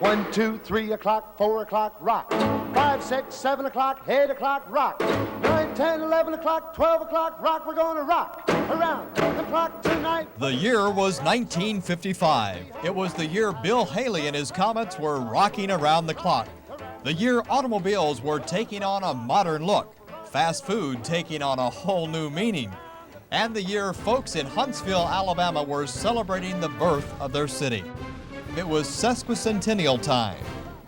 1, 2, 3 o'clock, 4 o'clock, rock. 5, 6, 7 o'clock, 8 o'clock, rock. 9, 10, 11 o'clock, 12 o'clock, rock. We're gonna rock around the clock tonight. The year was 1955. It was the year Bill Haley and his Comets were rocking around the clock. The year automobiles were taking on a modern look, fast food taking on a whole new meaning, and the year folks in Huntsville, Alabama were celebrating the birth of their city. It was sesquicentennial time.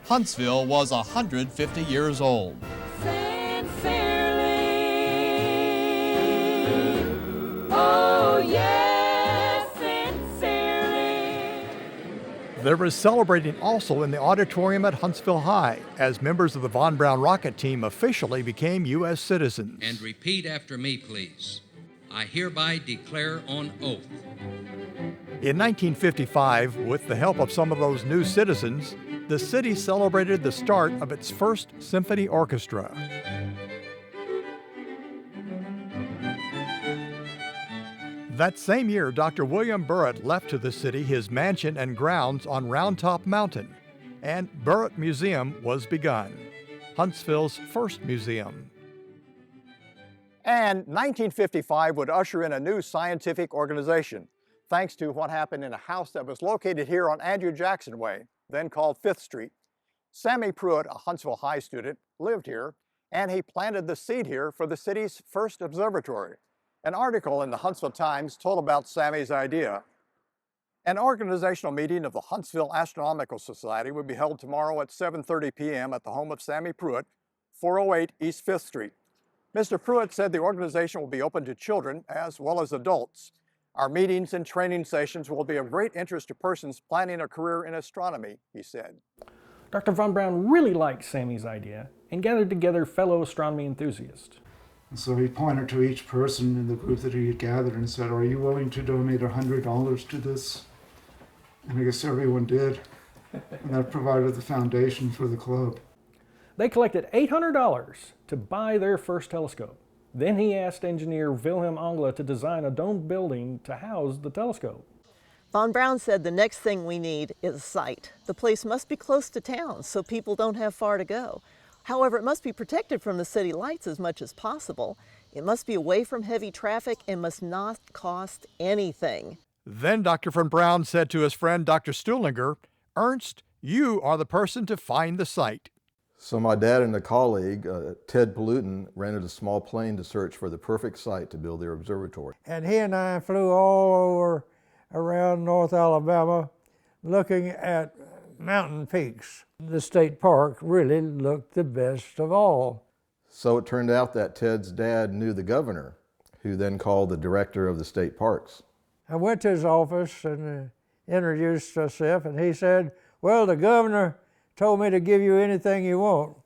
Huntsville was 150 years old. Sincerely, oh yes, sincerely. There was celebrating also in the auditorium at Huntsville High as members of the Von Braun rocket team officially became U.S. citizens. And repeat after me, please. I hereby declare on oath. In 1955, with the help of some of those new citizens, the city celebrated the start of its first symphony orchestra. That same year, Dr. William Burritt left to the city his mansion and grounds on Round Top Mountain, and Burritt Museum was begun, Huntsville's first museum. And 1955 would usher in a new scientific organization, thanks to what happened in a house that was located here on Andrew Jackson Way, then called 5th Street. Sammy Pruitt, a Huntsville High student, lived here, and he planted the seed here for the city's first observatory. An article in the Huntsville Times told about Sammy's idea. An organizational meeting of the Huntsville Astronomical Society will be held tomorrow at 7:30 p.m. at the home of Sammy Pruitt, 408 East 5th Street. Mr. Pruitt said the organization will be open to children as well as adults. Our meetings and training sessions will be of great interest to persons planning a career in astronomy, he said. Dr. Von Braun really liked Sammy's idea and gathered together fellow astronomy enthusiasts. And so he pointed to each person in the group that he had gathered and said, "Are you willing to donate $100 to this?" And I guess everyone did. And that provided the foundation for the club. They collected $800 to buy their first telescope. Then he asked engineer Wilhelm Angela to design a domed building to house the telescope. Von Braun said the next thing we need is a site. The place must be close to town so people don't have far to go. However, it must be protected from the city lights as much as possible. It must be away from heavy traffic and must not cost anything. Then Dr. Von Braun said to his friend Dr. Stuhlinger, "Ernst, you are the person to find the site." So my dad and a colleague, Ted Pallutin, rented a small plane to search for the perfect site to build their observatory. And he and I flew all over around North Alabama looking at mountain peaks. The state park really looked the best of all. So it turned out that Ted's dad knew the governor, who then called the director of the state parks. I went to his office and introduced myself, and he said, "Well, the governor told me to give you anything you want.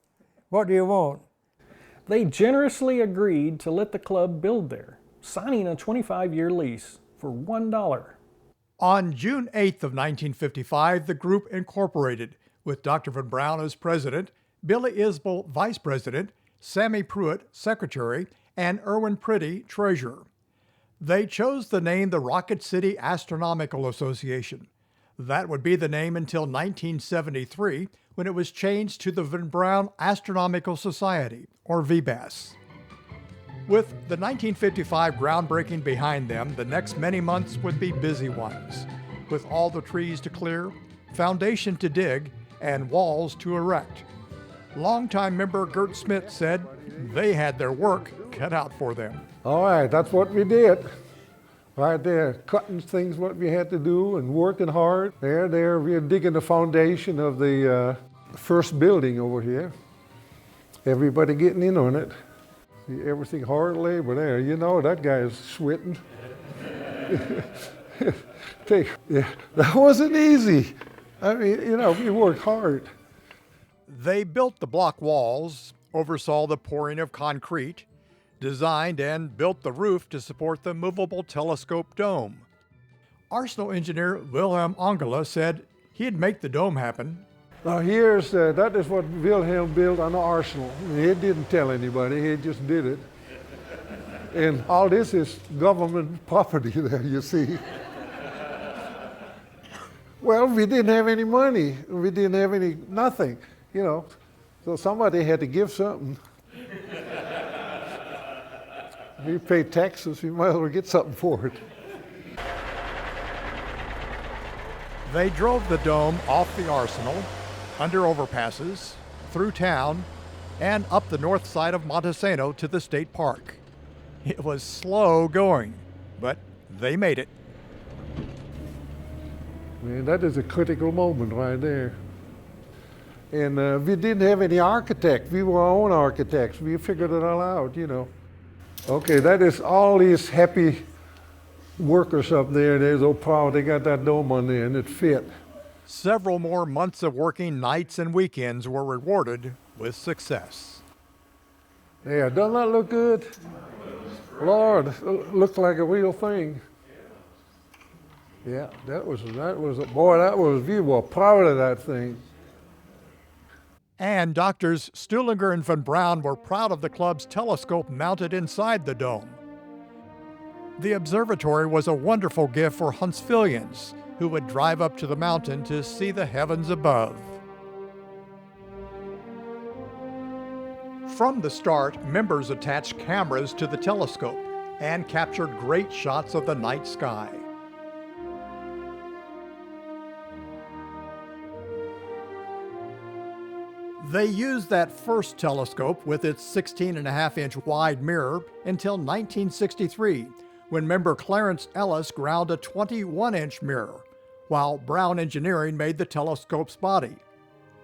What do you want?" They generously agreed to let the club build there, signing a 25-year lease for $1. On June 8th of 1955, the group incorporated, with Dr. Von Braun as president, Billy Isbell vice president, Sammy Pruitt secretary, and Irwin Pretty treasurer. They chose the name the Rocket City Astronomical Association. That would be the name until 1973, when it was changed to the Von Braun Astronomical Society, or VBAS. With the 1955 groundbreaking behind them, the next many months would be busy ones, with all the trees to clear, foundation to dig, and walls to erect. Longtime member Gert Smith said they had their work cut out for them. All right, that's what we did. Right there, cutting things what we had to do and working hard. There, we're digging the foundation of the first building over here. Everybody getting in on it. See, everything hard labor there. You know, that guy is sweating. Yeah, that wasn't easy. I mean, you know, we worked hard. They built the block walls, oversaw the pouring of concrete, designed and built the roof to support the movable telescope dome. Arsenal engineer Wilhelm Angela said he'd make the dome happen. Now that is what Wilhelm built on the Arsenal. He didn't tell anybody, he just did it. And all this is government property there, you see. Well, we didn't have any money. We didn't have nothing, you know. So somebody had to give something. We pay taxes, we might as well get something for it. They drove the dome off the arsenal, under overpasses, through town, and up the north side of Montesano to the state park. It was slow going, but they made it. Man, that is a critical moment right there. And we didn't have any architect. We were our own architects. We figured it all out, you know. Okay, that is all these happy workers up there. They're so proud they got that dome on there and it fit. Several more months of working nights and weekends were rewarded with success. Yeah, doesn't that look good? Lord, it looked like a real thing. Yeah, we were proud of that thing. And doctors Stuhlinger and von Braun were proud of the club's telescope mounted inside the dome. The observatory was a wonderful gift for Huntsvillians who would drive up to the mountain to see the heavens above. From the start, members attached cameras to the telescope and captured great shots of the night sky. They used that first telescope with its 16.5-inch wide mirror until 1963, when member Clarence Ellis ground a 21-inch mirror, while Brown Engineering made the telescope's body.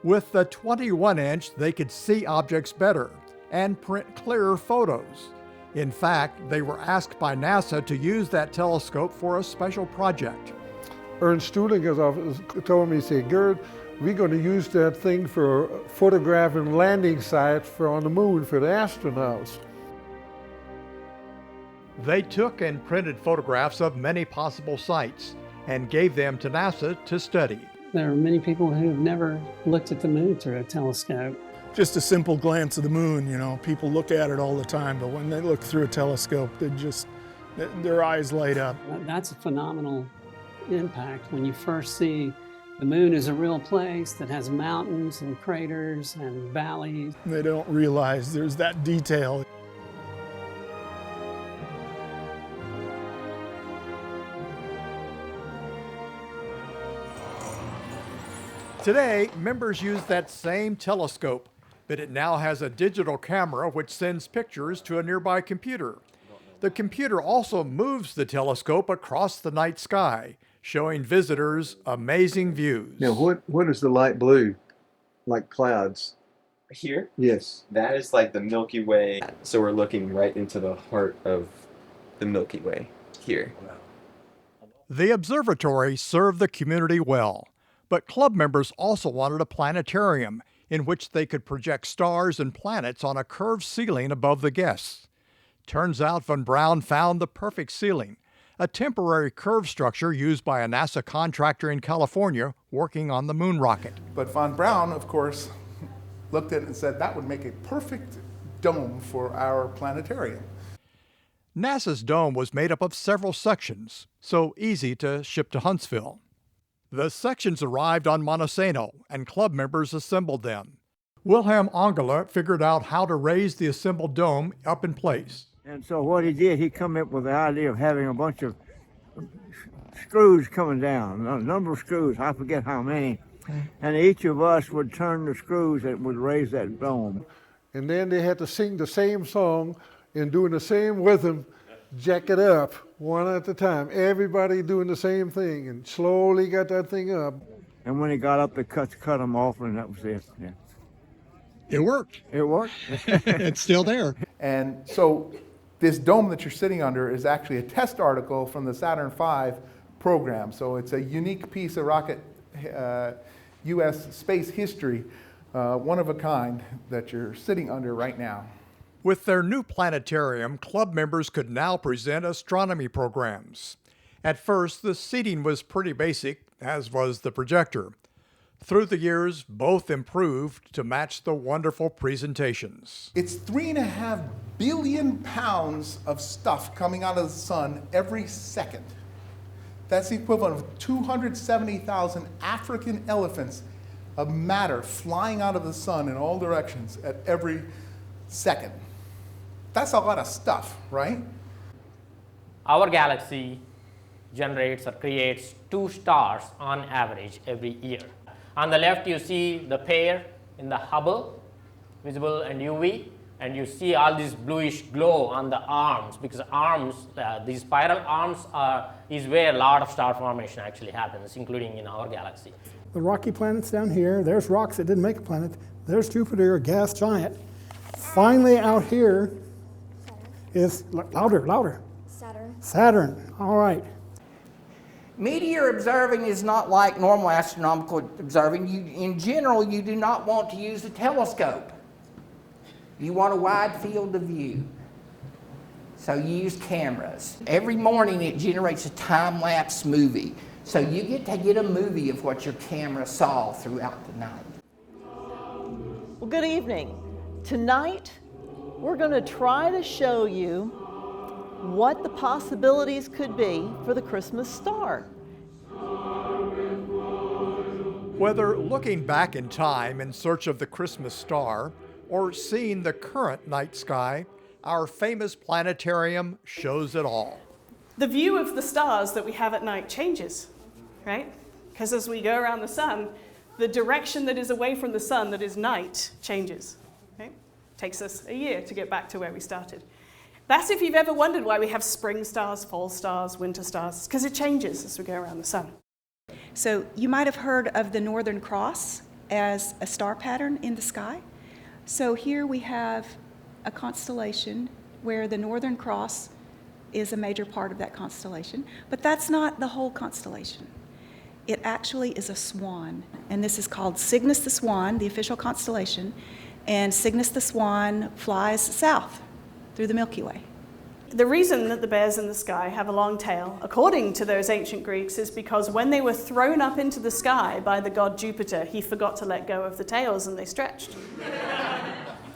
With the 21-inch, they could see objects better and print clearer photos. In fact, they were asked by NASA to use that telescope for a special project. Ernst Stuhlinger's office told me, he said, Gerd, we're going to use that thing for photographing landing sites for on the moon for the astronauts. They took and printed photographs of many possible sites and gave them to NASA to study. There are many people who have never looked at the moon through a telescope. Just a simple glance of the moon, you know, people look at it all the time, but when they look through a telescope, their eyes light up. That's a phenomenal impact when you first see the moon is a real place that has mountains and craters and valleys. They don't realize there's that detail. Today, members use that same telescope, but it now has a digital camera which sends pictures to a nearby computer. The computer also moves the telescope across the night sky, showing visitors amazing views. Now, what is the light blue? Like clouds? Here? Yes. That is like the Milky Way. So we're looking right into the heart of the Milky Way here. The observatory served the community well, but club members also wanted a planetarium in which they could project stars and planets on a curved ceiling above the guests. Turns out von Braun found the perfect ceiling, a temporary curved structure used by a NASA contractor in California working on the moon rocket. But von Braun, of course, looked at it and said that would make a perfect dome for our planetarium. NASA's dome was made up of several sections, so easy to ship to Huntsville. The sections arrived on Montesano, and club members assembled them. Wilhelm Angela figured out how to raise the assembled dome up in place. And so what he did, he come up with the idea of having a bunch of screws coming down, a number of screws, I forget how many. And each of us would turn the screws that would raise that dome. And then they had to sing the same song and doing the same rhythm, jack it up one at a time. Everybody doing the same thing and slowly got that thing up. And when he got up, they cut them off, and that was it. Yeah. It worked. It worked. It's still there. And so this dome that you're sitting under is actually a test article from the Saturn V program. So it's a unique piece of rocket U.S. space history, one of a kind, that you're sitting under right now. With their new planetarium, club members could now present astronomy programs. At first, the seating was pretty basic, as was the projector. Through the years, both improved to match the wonderful presentations. It's 3.5 billion pounds of stuff coming out of the sun every second. That's the equivalent of 270,000 African elephants of matter flying out of the sun in all directions at every second. That's a lot of stuff, right? Our galaxy generates or creates 2 stars on average every year. On the left you see the pair in the Hubble, visible and UV, and you see all this bluish glow on the arms, because arms, these spiral arms is where a lot of star formation actually happens, including in our galaxy. The rocky planets down here, there's rocks that didn't make a planet. There's Jupiter, a gas giant. Finally out here is, louder. Saturn, all right. Meteor observing is not like normal astronomical observing. In general, you do not want to use a telescope. You want a wide field of view. So you use cameras. Every morning it generates a time-lapse movie. So you get to get a movie of what your camera saw throughout the night. Well, good evening. Tonight, we're going to try to show you what the possibilities could be for the Christmas star. Whether looking back in time in search of the Christmas star or seeing the current night sky, our famous planetarium shows it all. The view of the stars that we have at night changes, right? Because as we go around the sun, the direction that is away from the sun, that is night, changes. Right? Takes us a year to get back to where we started. That's if you've ever wondered why we have spring stars, fall stars, winter stars, because it changes as we go around the sun. So you might have heard of the Northern Cross as a star pattern in the sky. So here we have a constellation where the Northern Cross is a major part of that constellation, but that's not the whole constellation. It actually is a swan, and this is called Cygnus the Swan, the official constellation, and Cygnus the Swan flies south through the Milky Way. The reason that the bears in the sky have a long tail, according to those ancient Greeks, is because when they were thrown up into the sky by the god Jupiter, he forgot to let go of the tails and they stretched.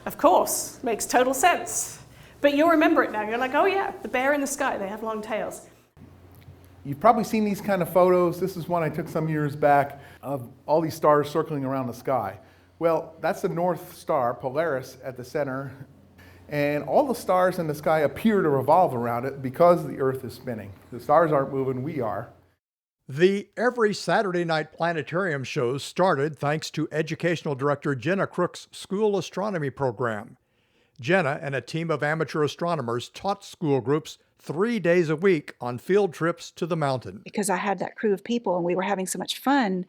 Of course, makes total sense. But you'll remember it now. You're like, oh yeah, the bear in the sky, they have long tails. You've probably seen these kind of photos. This is one I took some years back of all these stars circling around the sky. Well, that's the North Star, Polaris, at the center. And all the stars in the sky appear to revolve around it because the Earth is spinning. The stars aren't moving, we are. The Every Saturday Night Planetarium shows started thanks to Educational Director Jenna Crook's school astronomy program. Jenna and a team of amateur astronomers taught school groups 3 days a week on field trips to the mountain. Because I had that crew of people and we were having so much fun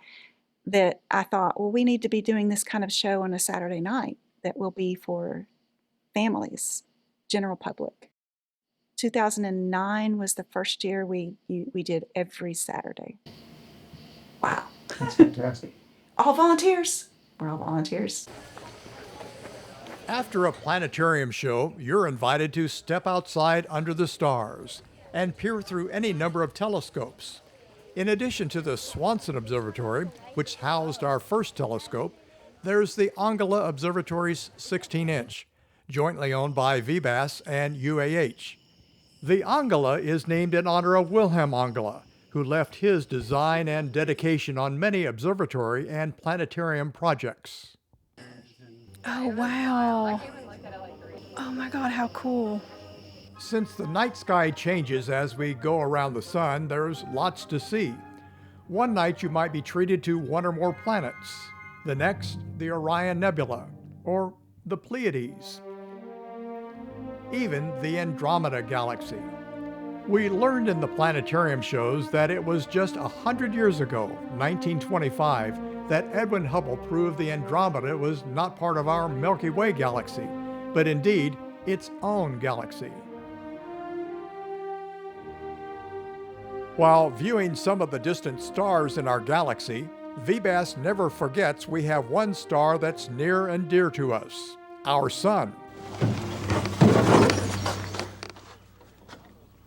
that I thought, well, we need to be doing this kind of show on a Saturday night that will be for families, general public. 2009 was the first year we did every Saturday. Wow. That's fantastic. All volunteers. We're all volunteers. After a planetarium show, you're invited to step outside under the stars and peer through any number of telescopes. In addition to the Swanson Observatory, which housed our first telescope, there's the Angela Observatory's 16-inch, jointly owned by VBAS and UAH. The Angela is named in honor of Wilhelm Angela, who left his design and dedication on many observatory and planetarium projects. Oh, wow. Oh my God, how cool. Since the night sky changes as we go around the sun, there's lots to see. One night you might be treated to one or more planets. The next, the Orion Nebula, or the Pleiades. Even the Andromeda Galaxy. We learned in the planetarium shows that it was just 100 years ago, 1925, that Edwin Hubble proved the Andromeda was not part of our Milky Way galaxy, but indeed its own galaxy. While viewing some of the distant stars in our galaxy, VBAS never forgets we have one star that's near and dear to us, our sun.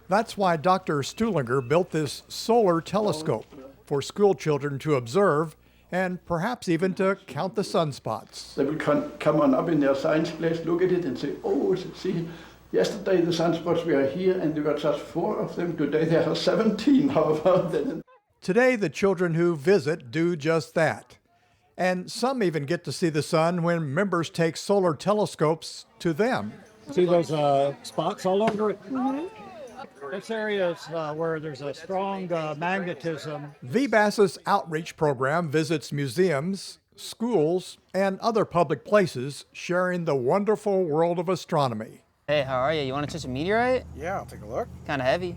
That's why Dr. Stuhlinger built this solar telescope for school children to observe and perhaps even to count the sunspots. They will come on up in their science class, look at it and say, oh, see, Yesterday the sunspots were here and there were just 4 of them. Today there are 17, however. Today, the children who visit do just that. And some even get to see the sun when members take solar telescopes to them. See those spots all over it? This area is where there's a strong magnetism. VBAS's outreach program visits museums, schools, and other public places, sharing the wonderful world of astronomy. Hey, how are you? You want to touch a meteorite? Yeah, I'll take a look. Kind of heavy.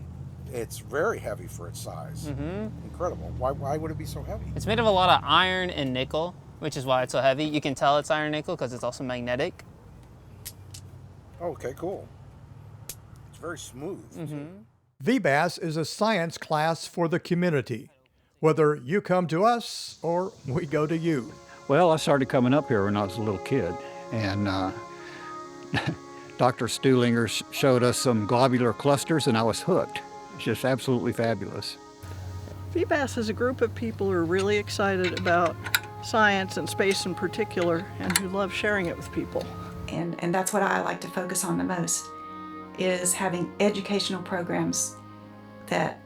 It's very heavy for its size. Incredible. Why would it be so heavy? It's made of a lot of iron and nickel, which is why it's so heavy. You can tell it's iron and nickel because it's also magnetic. Okay, cool. It's very smooth. VBAS is a science class for the community, whether you come to us or we go to you. Well, I started coming up here when I was a little kid, and Dr. Stuhlinger showed us some globular clusters, and I was hooked. It's just absolutely fabulous. VBAS is a group of people who are really excited about science and space in particular, and who love sharing it with people. And that's what I like to focus on the most, is having educational programs that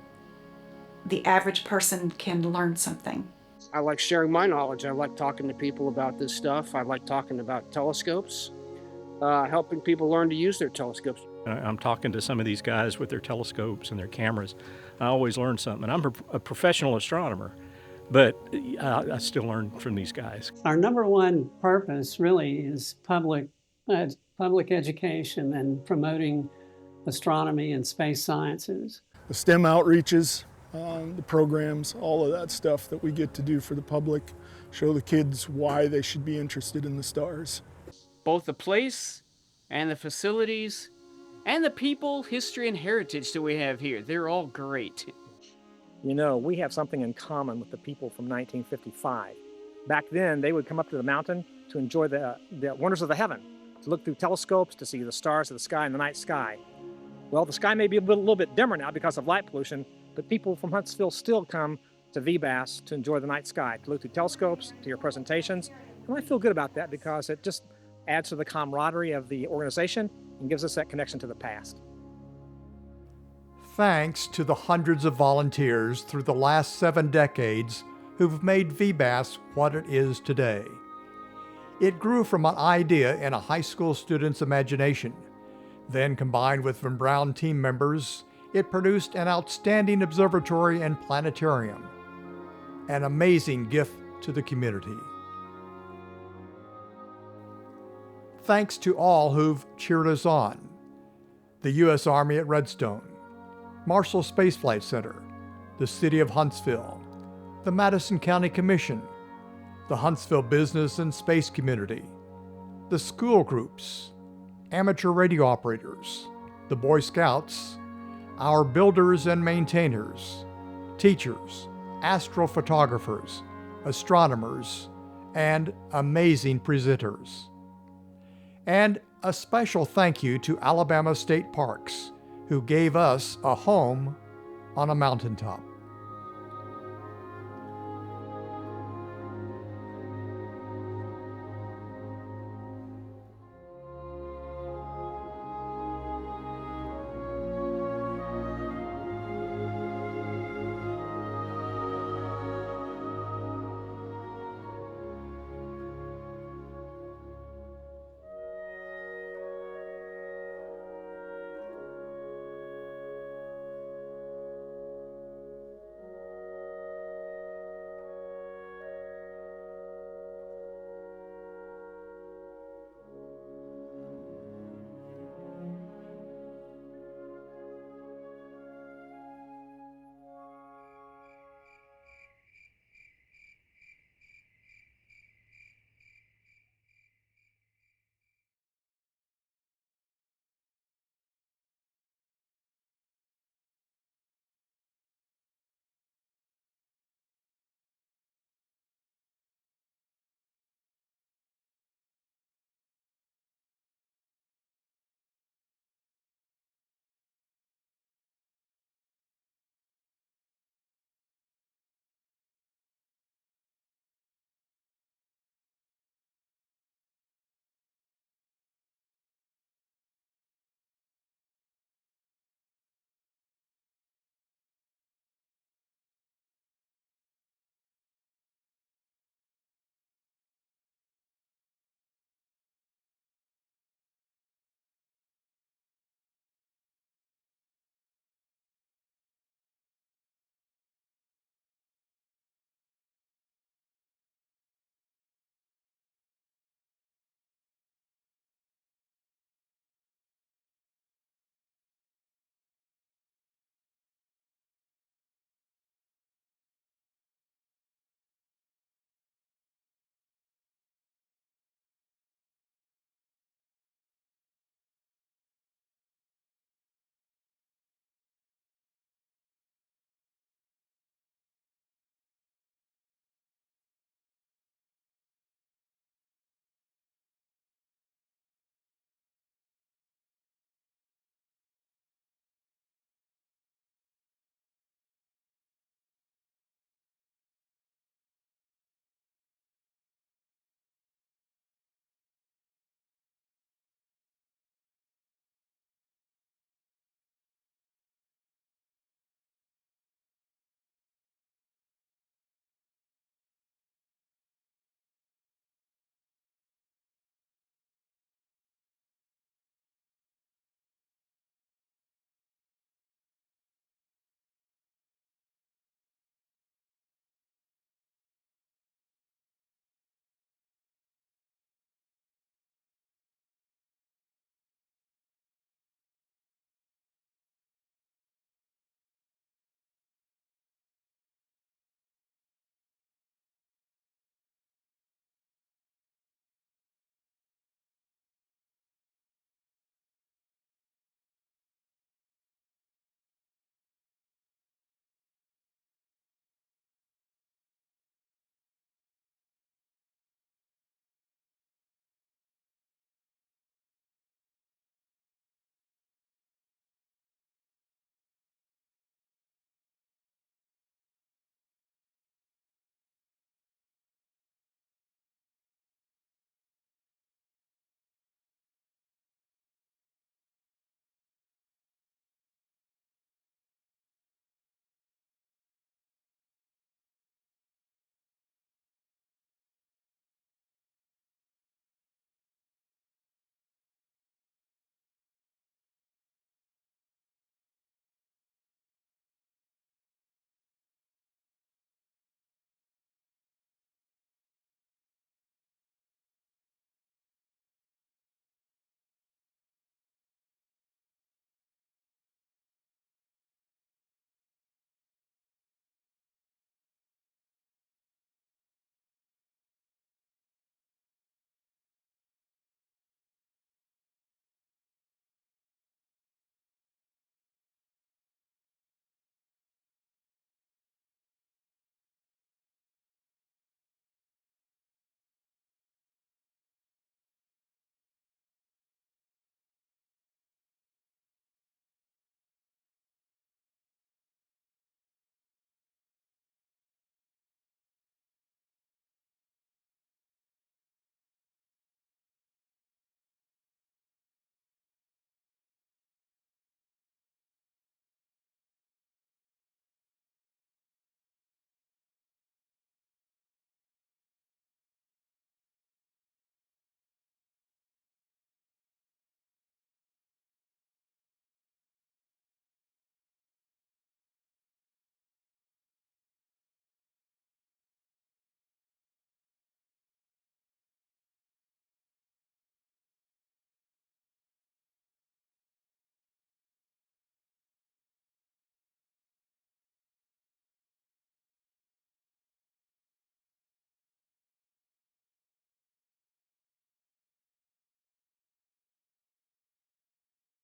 the average person can learn something. I like sharing my knowledge. I like talking to people about this stuff. I like talking about telescopes, helping people learn to use their telescopes. I'm talking to some of these guys with their telescopes and their cameras. I always learn something. And I'm a professional astronomer, but I still learn from these guys. Our number one purpose really is public education and promoting astronomy and space sciences. The STEM outreaches, the programs, all of that stuff that we get to do for the public, show the kids why they should be interested in the stars. Both the place and the facilities and the people, history, and heritage that we have here, they're all great. You know, we have something in common with the people from 1955. Back then, they would come up to the mountain to enjoy the wonders of the heaven, to look through telescopes to see the stars of the sky and the night sky. Well, the sky may be a little bit dimmer now because of light pollution, but people from Huntsville still come to VBAS to enjoy the night sky, to look through telescopes, to hear presentations. And I feel good about that because it just adds to the camaraderie of the organization and gives us that connection to the past. Thanks to the hundreds of volunteers through the last 7 decades who've made VBAS what it is today. It grew from an idea in a high school student's imagination. Then, combined with Von Braun team members, it produced an outstanding observatory and planetarium, an amazing gift to the community. Thanks to all who've cheered us on: the U.S. Army at Redstone, Marshall Space Flight Center, the City of Huntsville, the Madison County Commission, the Huntsville business and space community, the school groups, amateur radio operators, the Boy Scouts, our builders and maintainers, teachers, astrophotographers, astronomers, and amazing presenters. And a special thank you to Alabama State Parks, who gave us a home on a mountaintop.